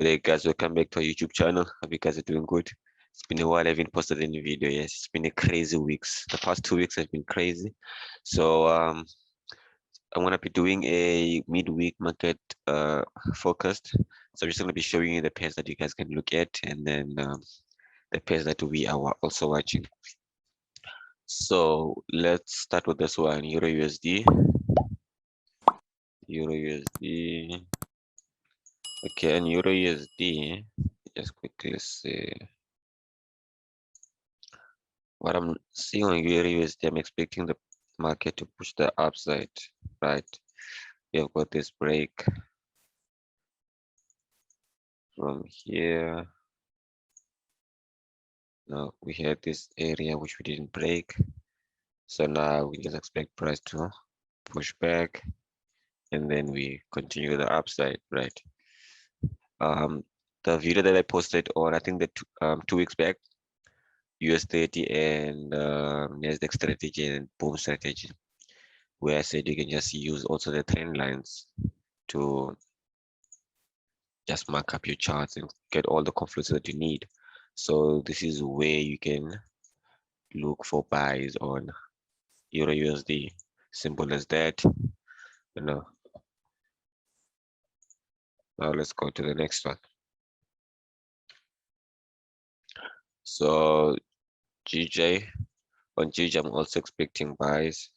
Hey guys, welcome back to our YouTube channel. Hope you guys are doing good. It's been a while. I haven't posted any video. Yes, it's been a crazy weeks. The past 2 weeks have been crazy. So I'm gonna be doing a midweek market forecast. So I'm just gonna be showing you the pairs that you guys can look at, and then the pairs that we are also watching. So let's start with this one: Euro USD. Euro USD. Okay, and Euro USD. Just quickly see. What I'm seeing on Euro USD, I'm expecting the market to push the upside, right? We have got this break from here. Now we had this area which we didn't break. So now we just expect price to push back and then we continue the upside, right? The video that I posted on, I think that 2 weeks back, US30 and Nasdaq strategy and boom strategy, where I said you can just use also the trend lines to just mark up your charts and get all the confluence that you need. So this is where you can look for buys on Euro USD. Simple as that. Now let's go to the next one. So GJ, on GJ, I'm also expecting buys.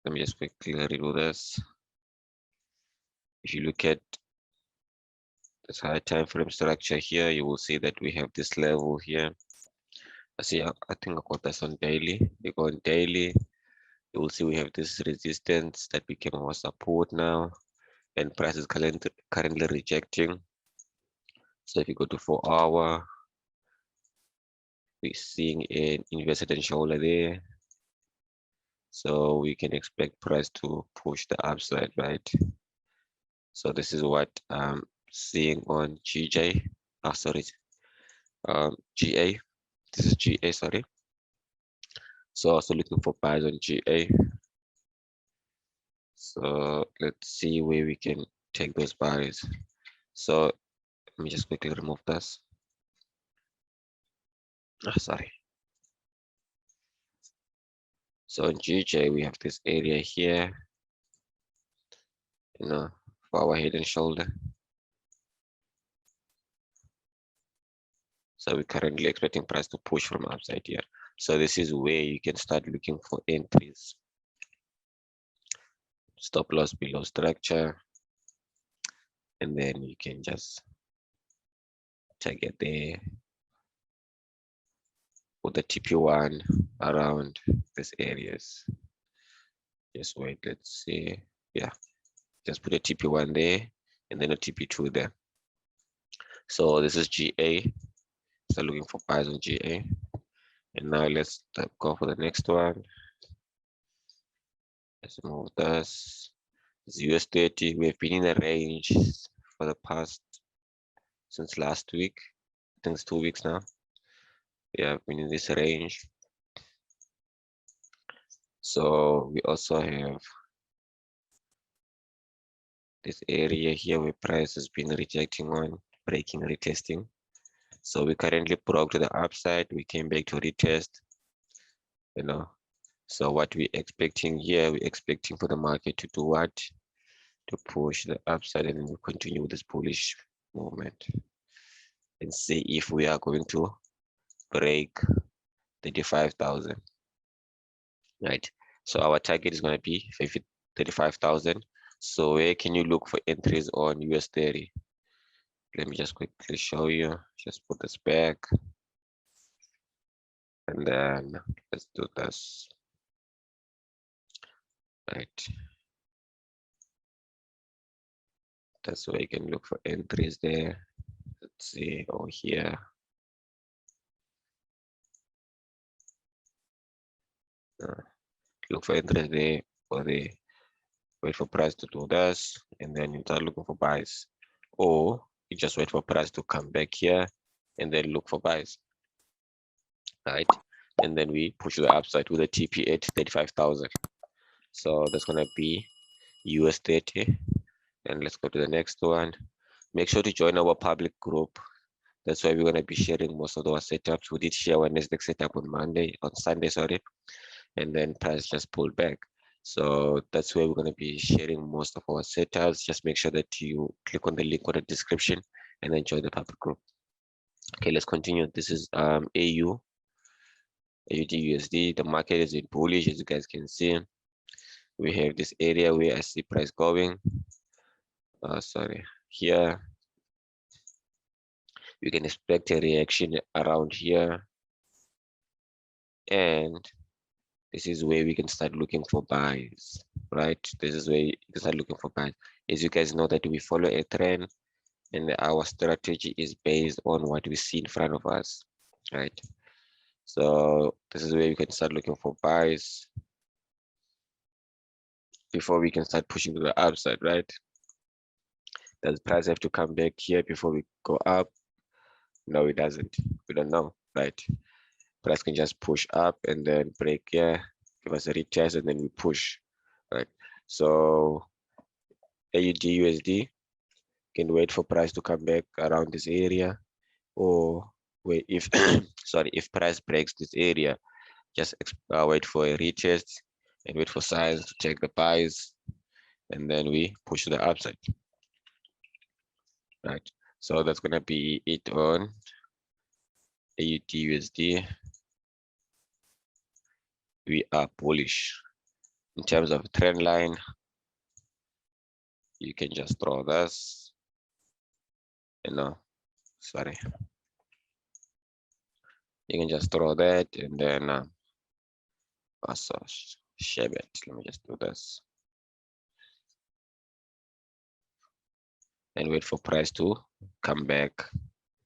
Let me just quickly redo this. If you look at this high time frame structure here, you will see that we have this level here. I think I got this on daily. You go on daily, you will see we have this resistance that became our support now, and price is currently rejecting. So if you go to 4-hour, we're seeing an inverted shoulder there. So we can expect price to push the upside, right? So this is what I'm seeing on GJ. Oh, sorry, GA. This is GA, sorry. So also looking for buys on GA. So let's see where we can take those buys. So let me just quickly remove this. Sorry. So on GJ, we have this area here, for our head and shoulder. So we're currently expecting price to push from upside here. So this is where you can start looking for entries. Stop loss below structure. And then you can just target there. Put the TP1 around these areas. Just wait, let's see. Yeah, just put a TP1 there and then a TP2 there. So this is GA. So looking for buys on GA. And now let's go for the next one. Let's move this. It's US30. We've been in the range for the past, since last week. I think it's 2 weeks now. We have been in this range. So we also have this area here where price has been rejecting on, breaking, retesting. So we currently broke to the upside. We came back to retest, So what we're expecting here, we're expecting for the market to do what? To push the upside, and we'll continue with this bullish movement and see if we are going to break 35,000, right? So our target is going to be 35,000. So where can you look for entries on US30? Let me just quickly show you. Just put this back. And then let's do this. Right. That's where you can look for entries there. Let's see over here. Look for entries there, or the wait for price to do this, and then you start looking for buys. Or you just wait for price to come back here and then look for buys. Right. And then we push the upside with a TP at 35,000. So that's gonna be US30. And let's go to the next one. make sure to join our public group. That's why we're going to be sharing most of our setups. We did share our Nasdaq setup on Sunday, sorry, and then price just pulled back. So that's where we're going to be sharing most of our setups. Just make sure that you click on the link on the description and then join the public group. Okay, let's continue. This is AUD USD. The market is in bullish, as you guys can see. We have this area where I see price going. Sorry, here we can expect a reaction around here, and this is where we can start looking for buys, right? This is where you can start looking for buys. As you guys know that we follow a trend, and our strategy is based on what we see in front of us, right? So this is where you can start looking for buys before we can start pushing to the upside, right? Does price have to come back here before we go up? No, it doesn't. We don't know, right? Price can just push up and then break here, give us a retest, and then we push, right? So AUD USD can wait for price to come back around this area, or wait if sorry, if price breaks this area, just wait for a retest and wait for signs to take the buys, and then we push to the upside, right? So that's gonna be it on AUD USD. We are bullish. In terms of trend line, you can just draw this, sorry, you can just draw that, and then also share it. Let me just do this and wait for price to come back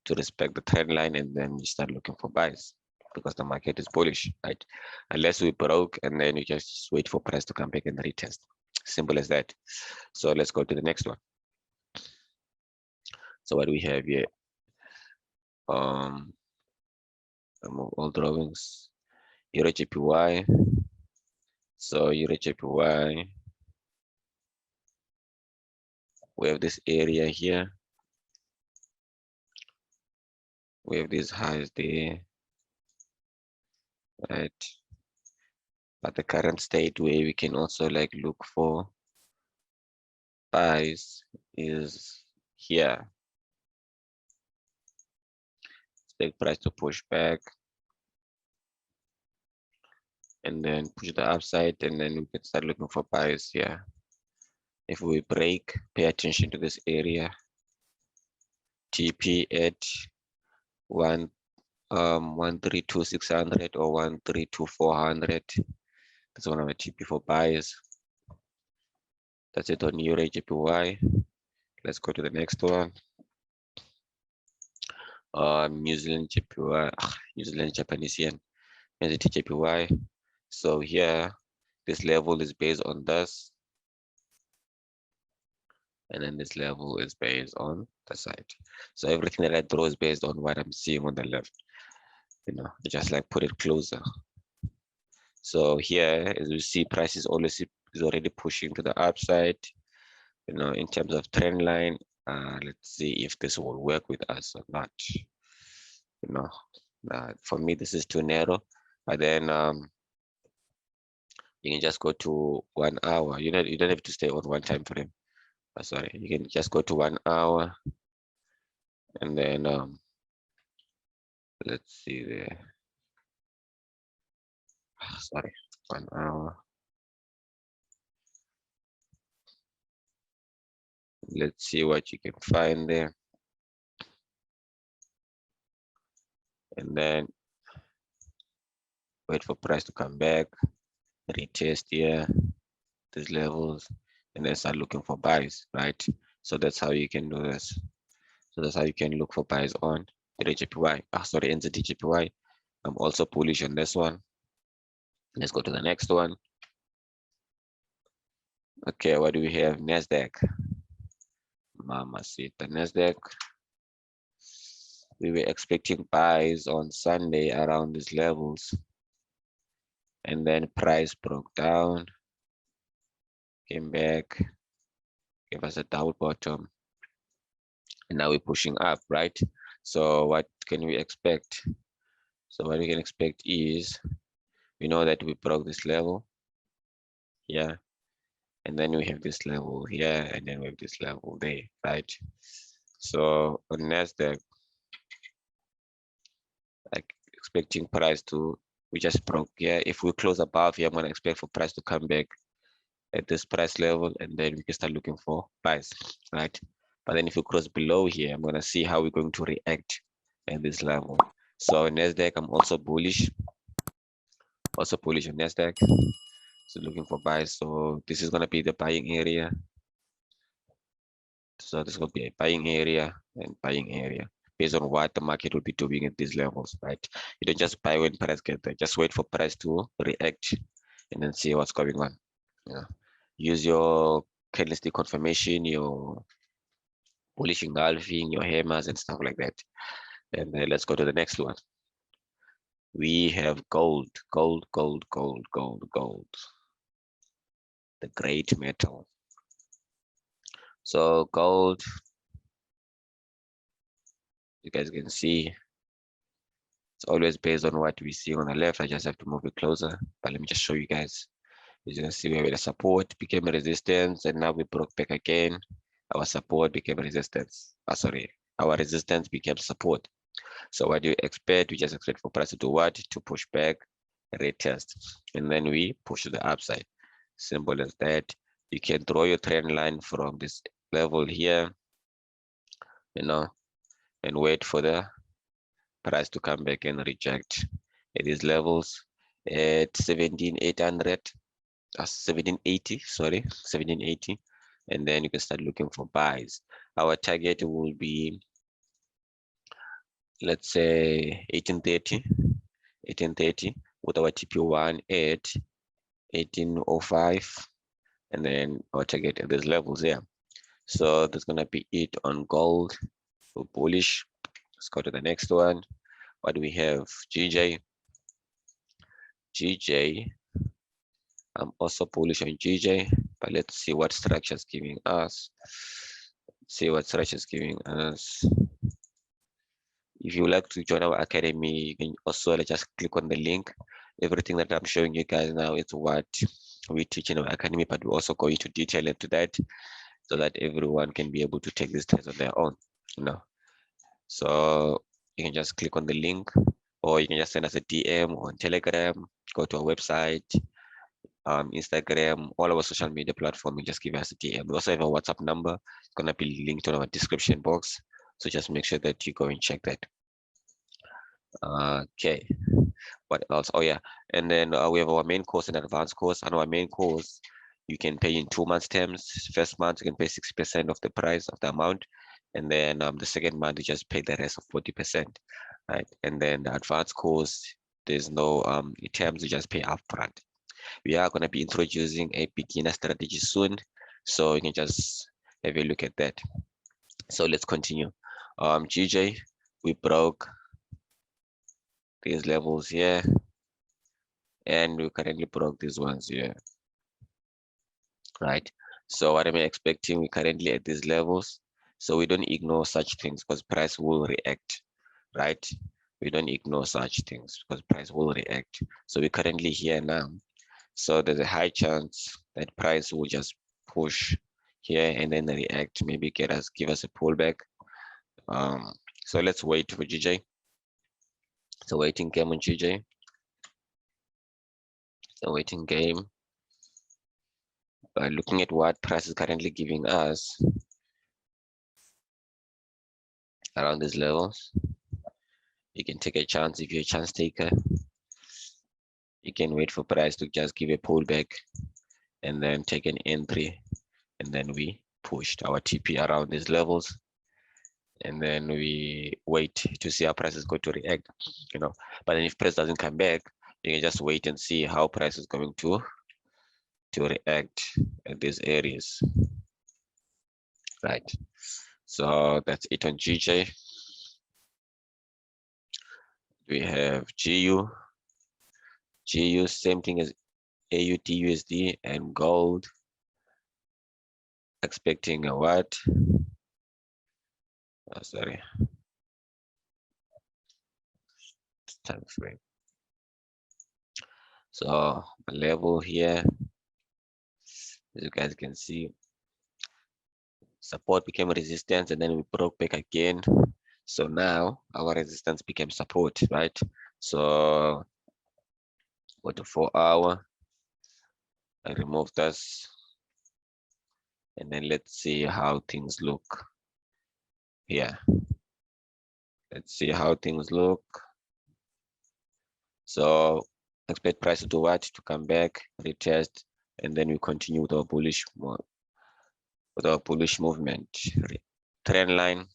to respect the trend line, and then we start looking for buys because the market is bullish, right? Unless we broke, and then you just wait for price to come back and retest. Simple as that. So let's go to the next one. So what do we have here? Remove all drawings. Euro JPY. So Euro JPY, we have this area here. We have these highs there, right? But the current state where we can also like look for buys is here. Expect price to push back and then push the upside, and then we can start looking for buys here. If we break, pay attention to this area. TP at 132,600 or 132,400. That's one of the TP for buys. That's it on Euro JPY. Let's go to the next one. New Zealand JPY, New Zealand Japanese yen, NZT JPY. So here, this level is based on this, and then this level is based on the side. So everything that I draw is based on what I'm seeing on the left. I just like put it closer. So here, as you see, price is already pushing to the upside. In terms of trend line, let's see if this will work with us or not. For me, this is too narrow. But then you can just go to 1 hour. You don't have to stay on one time frame. Sorry, you can just go to 1 hour, and then let's see there. Sorry, 1 hour. Let's see what you can find there. And then wait for price to come back, retest here, these levels, and then start looking for buys, right? So that's how you can do this. So that's how you can look for buys on JPY. Sorry, NZT JPY. I'm also bullish on this one. Let's go to the next one. Okay, what do we have? Nasdaq. Mama see the Nasdaq. We were expecting buys on Sunday around these levels, and then price broke down, came back, gave us a double bottom, and now we're pushing up, right? So what can we expect? So what we can expect is, we know that we broke this level here, and then we have this level here, and then we have this level there, right? So on Nasdaq, like expecting price to, we just broke here. If we close above here, I'm gonna expect for price to come back at this price level, and then we can start looking for price, right? But then if we close below here, I'm gonna see how we're going to react at this level. So Nasdaq, I'm also bullish on Nasdaq. So looking for buys. So this is gonna be the buying area. So this will be a buying area and buying area based on what the market will be doing at these levels, right? You don't just buy when price gets there. Just wait for price to react and then see what's going on. Yeah. Use your candlestick confirmation, your bullish engulfing, your hammers and stuff like that. And then let's go to the next one. We have gold, gold, gold, gold, gold, gold. The great metal. So gold, you guys can see, it's always based on what we see on the left. I just have to move it closer, but let me just show you guys. As you can see, we have a support, became a resistance, and now we broke back again. Our support became resistance. Sorry, our resistance became support. So what do you expect? We just expect for price to do what? To push back, retest, and then we push to the upside. Simple as that. You can draw your trend line from this level here, and wait for the price to come back and reject at these levels at 17,800, 1780, sorry, 1780, and then you can start looking for buys. Our target will be, let's say 1830 with our TP1 at 1805, and then our target at these levels here. So that's gonna be it on gold. So bullish. Let's go to the next one. What do we have? GJ. I'm also bullish on GJ, but let's see what structure is giving us. See what structure is giving us. If you would like to join our academy, you can also just click on the link. Everything that I'm showing you guys now is what we teach in our academy, but we also go into detail into that so that everyone can be able to take this test on their own. So you can just click on the link, or you can just send us a DM on Telegram, go to our website, Instagram, all our social media platform, and just give us a DM. We also have a WhatsApp number. It's gonna be linked on our description box. So just make sure that you go and check that. Okay, what else? Oh yeah, and then we have our main course and advanced course. On our main course, you can pay in 2 months terms. First month you can pay 60% of the price of the amount, and then the second month you just pay the rest of 40%, right? And then the advanced course, there's no terms, you just pay upfront. We are going to be introducing a beginner strategy soon, so you can just have a look at that. So let's continue. GJ, we broke these levels here, and we currently broke these ones here, right? So what am I expecting? We're currently at these levels, so we don't ignore such things because price will react, right? We don't ignore such things because price will react. So we're currently here now. So there's a high chance that price will just push here and then react, maybe give us a pullback. So let's wait for GJ. So waiting game on GJ. So waiting game. But looking at what price is currently giving us around these levels, you can take a chance if you're a chance taker. You can wait for price to just give a pullback and then take an entry, and then we pushed our TP around these levels, and then we wait to see how price is going to react, but then if price doesn't come back, you can just wait and see how price is going to react at these areas, right? So that's it on GJ. We have GU, same thing as AUD USD and gold, expecting a what? Sorry, time frame. So the level here, as you guys can see, support became resistance, and then we broke back again. So now our resistance became support, right? So go to 4-hour. I remove this, and then let's see how things look here. Let's see how things look. So expect price to do what? To come back, retest, and then we continue with our bullish movement. Trend line.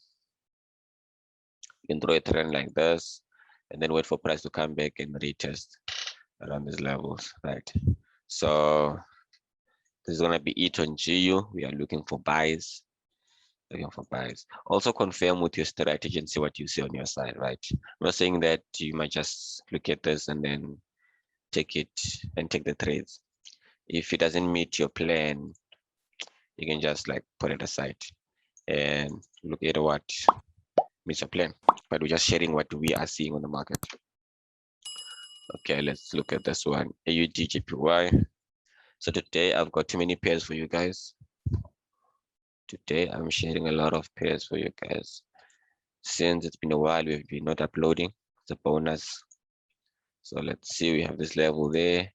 You can draw a trend like this, and then wait for price to come back and retest around these levels, right? So this is gonna be it on GU. We are looking for buys. Also confirm with your strategy and see what you see on your side, right? I'm not saying that you might just look at this and then take it and take the trades. If it doesn't meet your plan, you can just like put it aside and look at what meets your plan. But we're just sharing what we are seeing on the market. Okay, let's look at this one. AUD JPY. So today I've got too many pairs for you guys. Today I'm sharing a lot of pairs for you guys. Since it's been a while, we've been not uploading. It's a bonus. So let's see, we have this level there,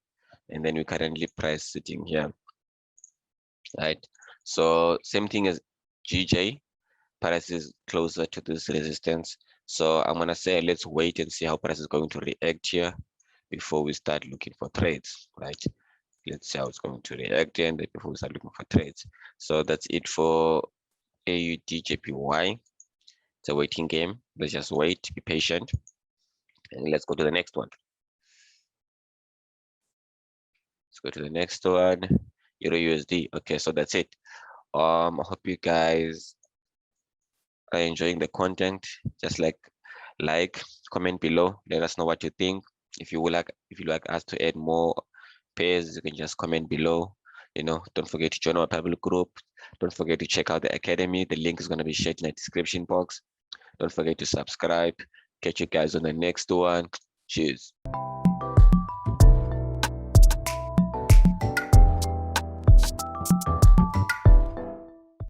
and then we currently price sitting here, right? So same thing as GJ, price is closer to this resistance. So I'm gonna say let's wait and see how price is going to react here before we start looking for trades, right? Let's see how it's going to react and before we start looking for trades. So that's it for AUD JPY. It's a waiting game. Let's just wait, be patient, and let's go to the next one. Let's go to the next one. Euro USD. Okay, so that's it. I hope you guys are enjoying the content. Just like, comment below. Let us know what you think. If you like us to add more pairs, you can just comment below. Don't forget to join our public group. Don't forget to check out the academy. The link is going to be shared in the description box. Don't forget to subscribe. Catch you guys on the next one. Cheers.